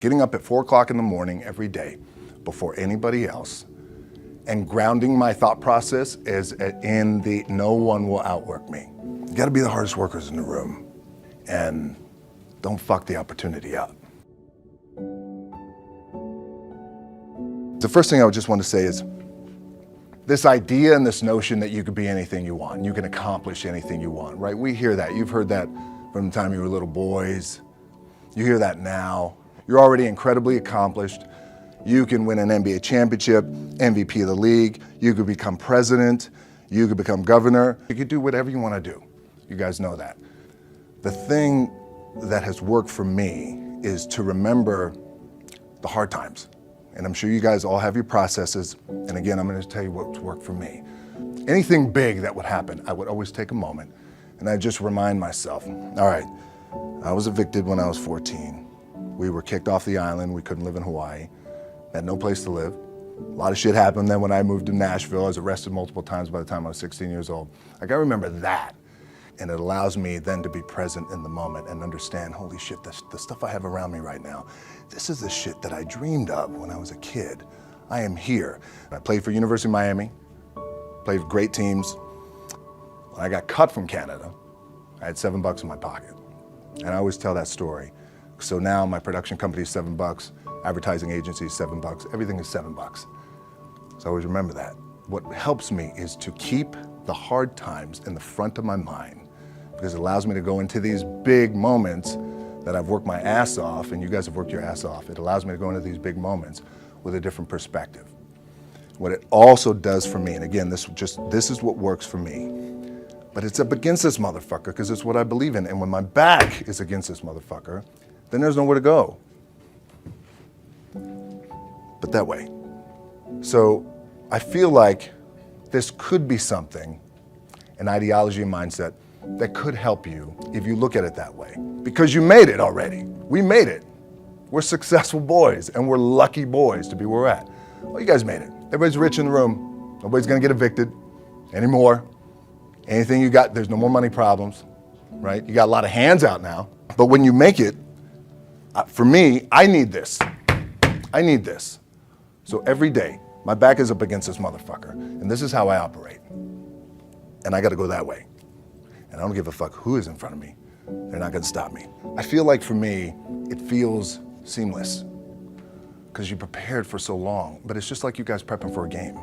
Getting up at 4 o'clock in the morning every day before anybody else and grounding my thought process is in the no one will outwork me. You gotta be the hardest workers in the room and don't fuck the opportunity up. The first thing I would just want to say is this idea and this notion that you could be anything you want, you can accomplish anything you want, right? We hear that. You've heard that from the time you were little boys. You hear that now. You're already incredibly accomplished. You can win an NBA championship, MVP of the league. You could become president. You could become governor. You could do whatever you want to do. You guys know that. The thing that has worked for me is to remember the hard times. And I'm sure you guys all have your processes. And again, I'm going to tell you what's worked for me. Anything big that would happen, I would always take a moment and I just remind myself, all right, I was evicted when I was 14. We were kicked off the island. We couldn't live in Hawaii. Had no place to live. A lot of shit happened. Then when I moved to Nashville, I was arrested multiple times by the time I was 16 years old. Like, I remember that. And it allows me then to be present in the moment and understand, holy shit, the stuff I have around me right now, this is the shit that I dreamed of when I was a kid. I am here. I played for University of Miami, played for great teams. When I got cut from Canada, I had $7 in my pocket. And I always tell that story. So now my production company is $7, advertising agency is $7, everything is $7. So I always remember that. What helps me is to keep the hard times in the front of my mind because it allows me to go into these big moments that I've worked my ass off and you guys have worked your ass off. It allows me to go into these big moments with a different perspective. What it also does for me, and again, this is what works for me, but it's up against this motherfucker because it's what I believe in. And when my back is against this motherfucker, then there's nowhere to go. But that way. So I feel like this could be something, an ideology and mindset that could help you if you look at it that way. Because you made it already. We made it. We're successful boys and we're lucky boys to be where we're at. Well, you guys made it. Everybody's rich in the room. Nobody's gonna get evicted anymore. Anything you got, there's no more money problems, right? You got a lot of hands out now. But when you make it, for me, I need this. I need this. So every day, my back is up against this motherfucker, and this is how I operate. And I gotta go that way. And I don't give a fuck who is in front of me. They're not gonna stop me. I feel like for me, it feels seamless because you prepared for so long, but it's just like you guys prepping for a game.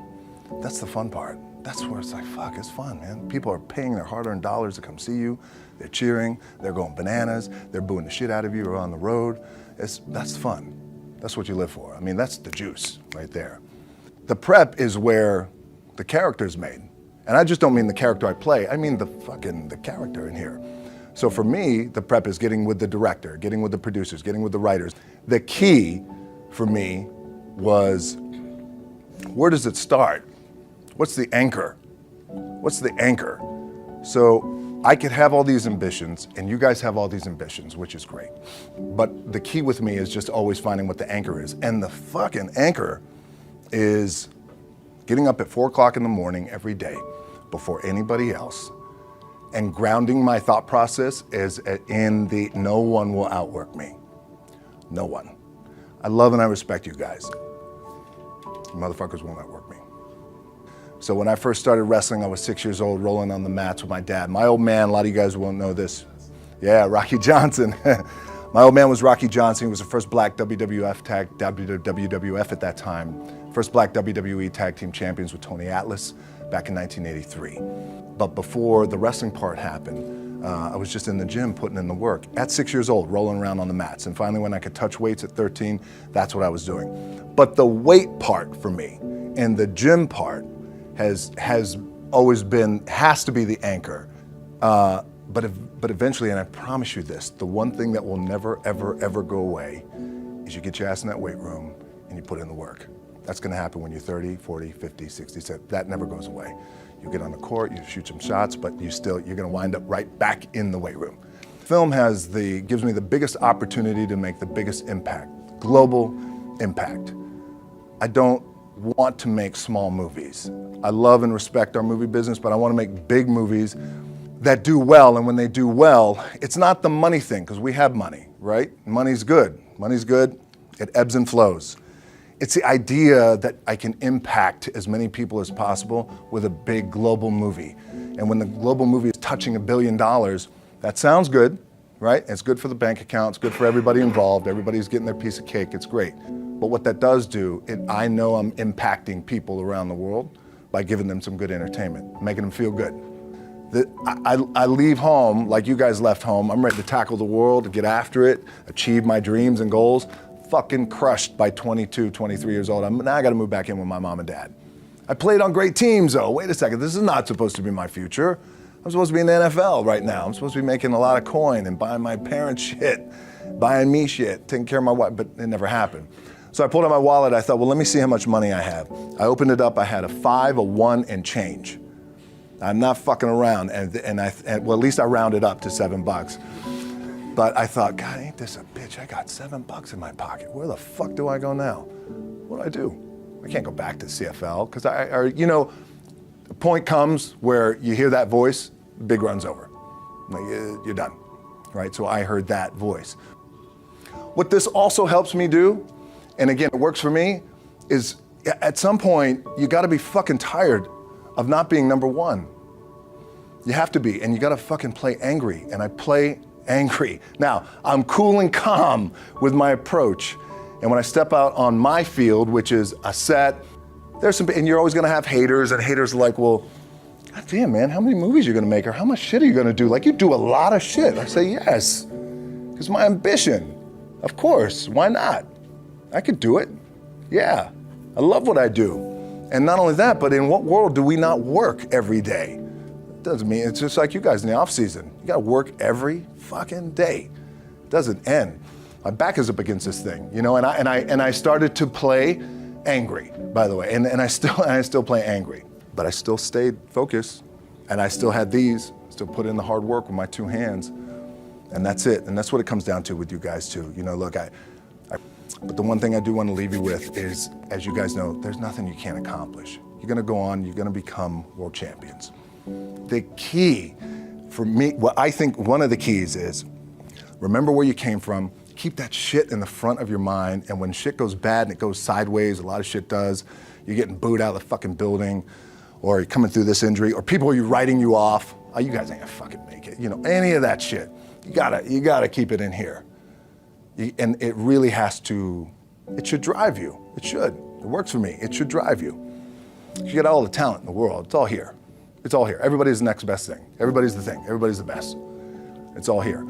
That's the fun part. That's where it's like, fuck, it's fun, man. People are paying their hard-earned dollars to come see you. They're cheering, they're going bananas, they're booing the shit out of you or on the road. That's fun. That's what you live for. I mean, that's the juice right there. The prep is where the character's made. And I just don't mean the character I play, I mean the character in here. So for me, the prep is getting with the director, getting with the producers, getting with the writers. The key for me was, where does it start? What's the anchor? What's the anchor? So I could have all these ambitions and you guys have all these ambitions, which is great. But the key with me is just always finding what the anchor is. And the fucking anchor is getting up at 4 o'clock in the morning every day before anybody else and grounding my thought process is in the no one will outwork me. No one. I love and I respect you guys. You motherfuckers won't outwork me. So when I first started wrestling, I was 6 years old, rolling on the mats with my dad. My old man, a lot of you guys won't know this. Yeah, Rocky Johnson. My old man was Rocky Johnson. He was the first black WWF at that time. First black WWE tag team champions with Tony Atlas back in 1983. But before the wrestling part happened, I was just in the gym putting in the work. At 6 years old, rolling around on the mats. And finally when I could touch weights at 13, that's what I was doing. But the weight part for me and the gym part has always been, has to be the anchor. But eventually, and I promise you this, the one thing that will never, ever, ever go away is you get your ass in that weight room and you put in the work. That's gonna happen when you're 30, 40, 50, 60, 70. That never goes away. You get on the court, you shoot some shots, but you're gonna wind up right back in the weight room. Film gives me the biggest opportunity to make the biggest impact, global impact. I don't want to make small movies. I love and respect our movie business, but I want to make big movies that do well. And when they do well, it's not the money thing, because we have money, right? Money's good. Money's good. It ebbs and flows. It's the idea that I can impact as many people as possible with a big global movie. And when the global movie is touching $1 billion, that sounds good, right? It's good for the bank account, it's good for everybody involved, everybody's getting their piece of cake, it's great. But what that does do, I know I'm impacting people around the world by giving them some good entertainment, making them feel good. I leave home like you guys left home. I'm ready to tackle the world, to get after it, achieve my dreams and goals. Fucking crushed by 22, 23 years old. Now I gotta move back in with my mom and dad. I played on great teams though. Wait a second, this is not supposed to be my future. I'm supposed to be in the NFL right now. I'm supposed to be making a lot of coin and buying my parents shit, buying me shit, taking care of my wife, but it never happened. So I pulled out my wallet, I thought, well, let me see how much money I have. I opened it up, I had a 5, a 1, and change. I'm not fucking around, and well, at least I rounded up to $7. But I thought, God, ain't this a bitch? I got $7 in my pocket. Where the fuck do I go now? What do I do? I can't go back to CFL, because the point comes where you hear that voice, the big run's over. Like, you're done, right? So I heard that voice. What this also helps me do, and again, it works for me, is at some point, you gotta be fucking tired of not being number one. You have to be, and you gotta fucking play angry, and I play angry. Now, I'm cool and calm with my approach, and when I step out on my field, which is a set, and you're always gonna have haters, and haters are like, well, God damn, man, how many movies are you gonna make, or how much shit are you gonna do? Like, you do a lot of shit. I say, yes, because my ambition. Of course, why not? I could do it. Yeah, I love what I do. And not only that, but in what world do we not work every day? It doesn't mean, it's just like you guys in the off season. You gotta work every fucking day. It doesn't end. My back is up against this thing, and I started to play angry, by the way, and I still play angry, but I still stayed focused, and I still had still put in the hard work with my 2 hands, and that's it. And that's what it comes down to with you guys too. Look, but the one thing I do want to leave you with is, as you guys know, there's nothing you can't accomplish. You're gonna go on, you're gonna become world champions. The key for me, what I think one of the keys is, remember where you came from, keep that shit in the front of your mind, and when shit goes bad and it goes sideways, a lot of shit does, you're getting booed out of the fucking building, or you're coming through this injury, or people are writing you off, oh, you guys ain't gonna fucking make it, any of that shit. You gotta keep it in here. And it really has to, it should drive you. It should. It works for me. It should drive you. You got all the talent in the world. It's all here. It's all here. Everybody's the next best thing. Everybody's the thing. Everybody's the best. It's all here.